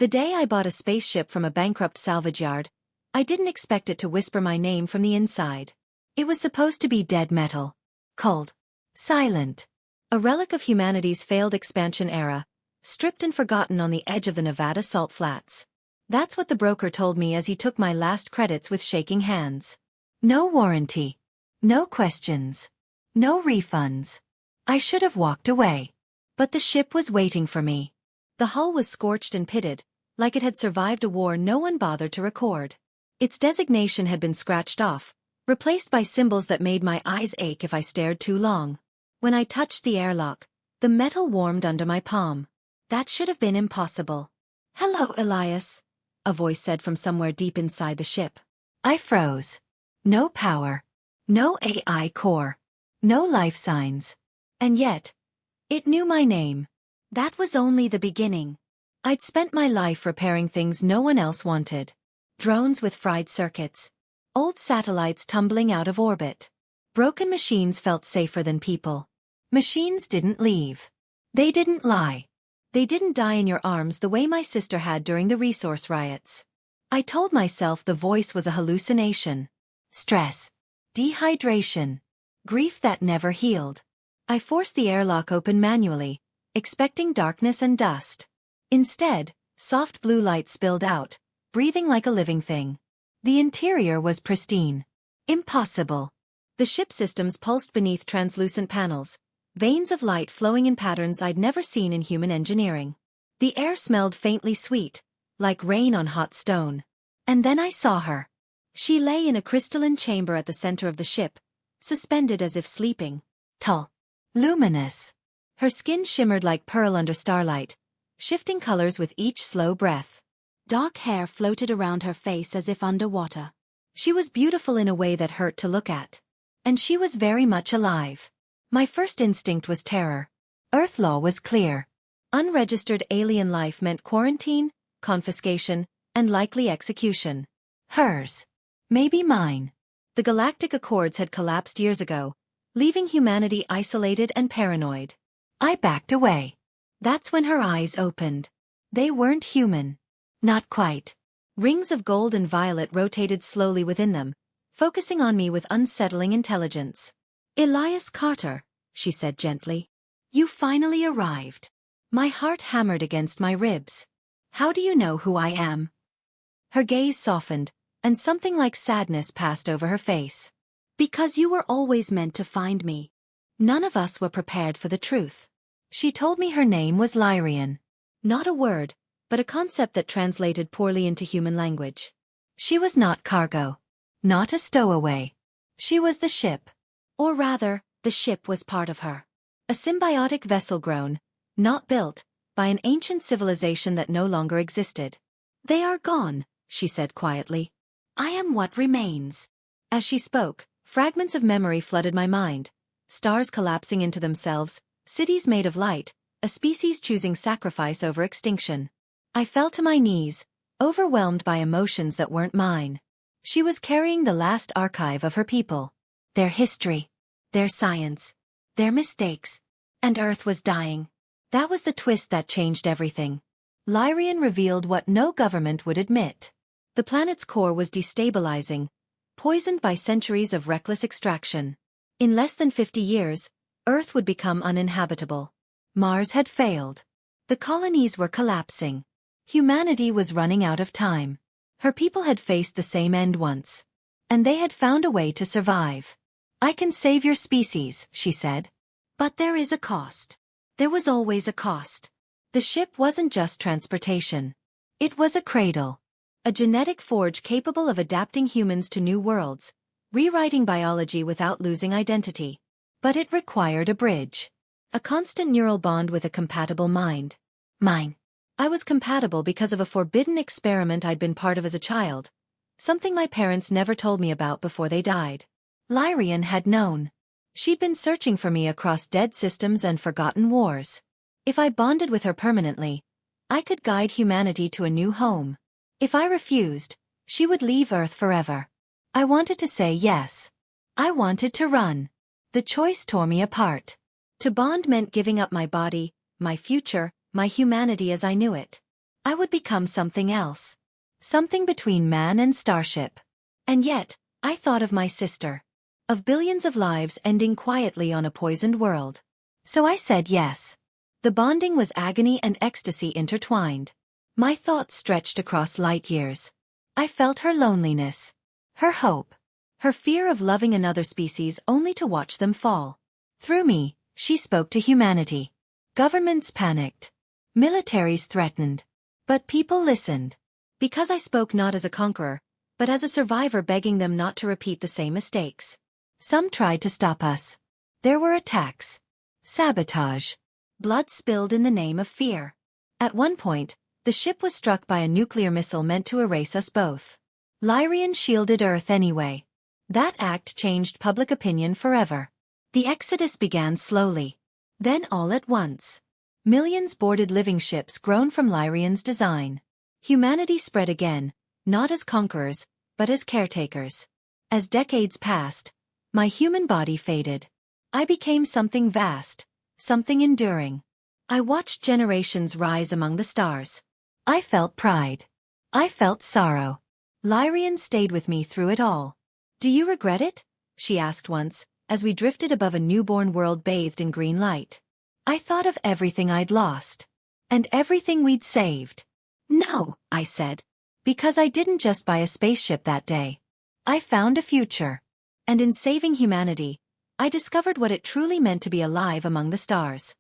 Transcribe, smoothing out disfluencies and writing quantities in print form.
The day I bought a spaceship from a bankrupt salvage yard, I didn't expect it to whisper my name from the inside. It was supposed to be dead metal. Cold. Silent. A relic of humanity's failed expansion era, stripped and forgotten on the edge of the Nevada salt flats. That's what the broker told me as he took my last credits with shaking hands. No warranty. No questions. No refunds. I should have walked away. But the ship was waiting for me. The hull was scorched and pitted, like it had survived a war no one bothered to record. Its designation had been scratched off, replaced by symbols that made my eyes ache if I stared too long. When I touched the airlock, the metal warmed under my palm. That should have been impossible. "Hello, Elias," a voice said from somewhere deep inside the ship. I froze. No power. No AI core. No life signs. And yet, it knew my name. That was only the beginning. I'd spent my life repairing things no one else wanted. Drones with fried circuits. Old satellites tumbling out of orbit. Broken machines felt safer than people. Machines didn't leave. They didn't lie. They didn't die in your arms the way my sister had during the resource riots. I told myself the voice was a hallucination. Stress. Dehydration. Grief that never healed. I forced the airlock open manually, expecting darkness and dust. Instead, soft blue light spilled out, breathing like a living thing. The interior was pristine. Impossible. The ship systems pulsed beneath translucent panels, veins of light flowing in patterns I'd never seen in human engineering. The air smelled faintly sweet, like rain on hot stone. And then I saw her. She lay in a crystalline chamber at the center of the ship, suspended as if sleeping. Tall. Luminous. Her skin shimmered like pearl under starlight, shifting colors with each slow breath. Dark hair floated around her face as if underwater. She was beautiful in a way that hurt to look at. And she was very much alive. My first instinct was terror. Earth law was clear. Unregistered alien life meant quarantine, confiscation, and likely execution. Hers. Maybe mine. The galactic accords had collapsed years ago, leaving humanity isolated and paranoid. I backed away. That's when her eyes opened. They weren't human. Not quite. Rings of gold and violet rotated slowly within them, focusing on me with unsettling intelligence. "Elias Carter," she said gently. "You finally arrived." My heart hammered against my ribs. "How do you know who I am?" Her gaze softened, and something like sadness passed over her face. "Because you were always meant to find me. None of us were prepared for the truth." She told me her name was Lyrian. Not a word, but a concept that translated poorly into human language. She was not cargo. Not a stowaway. She was the ship. Or rather, the ship was part of her. A symbiotic vessel grown, not built, by an ancient civilization that no longer existed. "They are gone," she said quietly. "I am what remains." As she spoke, fragments of memory flooded my mind. Stars collapsing into themselves, cities made of light, a species choosing sacrifice over extinction. I fell to my knees, overwhelmed by emotions that weren't mine. She was carrying the last archive of her people. Their history. Their science. Their mistakes. And Earth was dying. That was the twist that changed everything. Lyrian revealed what no government would admit. The planet's core was destabilizing, poisoned by centuries of reckless extraction. In less than 50 years, Earth would become uninhabitable. Mars had failed. The colonies were collapsing. Humanity was running out of time. Her people had faced the same end once. And they had found a way to survive. "I can save your species," she said. "But there is a cost." There was always a cost. The ship wasn't just transportation. It was a cradle. A genetic forge capable of adapting humans to new worlds, rewriting biology without losing identity. But it required a bridge. A constant neural bond with a compatible mind. Mine. I was compatible because of a forbidden experiment I'd been part of as a child, something my parents never told me about before they died. Lyrian had known. She'd been searching for me across dead systems and forgotten wars. If I bonded with her permanently, I could guide humanity to a new home. If I refused, she would leave Earth forever. I wanted to say yes. I wanted to run. The choice tore me apart. To bond meant giving up my body, my future, my humanity as I knew it. I would become something else. Something between man and starship. And yet, I thought of my sister. Of billions of lives ending quietly on a poisoned world. So I said yes. The bonding was agony and ecstasy intertwined. My thoughts stretched across light years. I felt her loneliness. Her hope. Her fear of loving another species only to watch them fall. Through me, she spoke to humanity. Governments panicked. Militaries threatened. But people listened. Because I spoke not as a conqueror, but as a survivor begging them not to repeat the same mistakes. Some tried to stop us. There were attacks. Sabotage. Blood spilled in the name of fear. At one point, the ship was struck by a nuclear missile meant to erase us both. Lyrian shielded Earth anyway. That act changed public opinion forever. The exodus began slowly. Then all at once. Millions boarded living ships grown from Lyrian's design. Humanity spread again, not as conquerors, but as caretakers. As decades passed, my human body faded. I became something vast, something enduring. I watched generations rise among the stars. I felt pride. I felt sorrow. Lyrian stayed with me through it all. Do you regret it? She asked once, as we drifted above a newborn world bathed in green light. I thought of everything I'd lost. And everything we'd saved. No, I said. Because I didn't just buy a spaceship that day. I found a future. And in saving humanity, I discovered what it truly meant to be alive among the stars.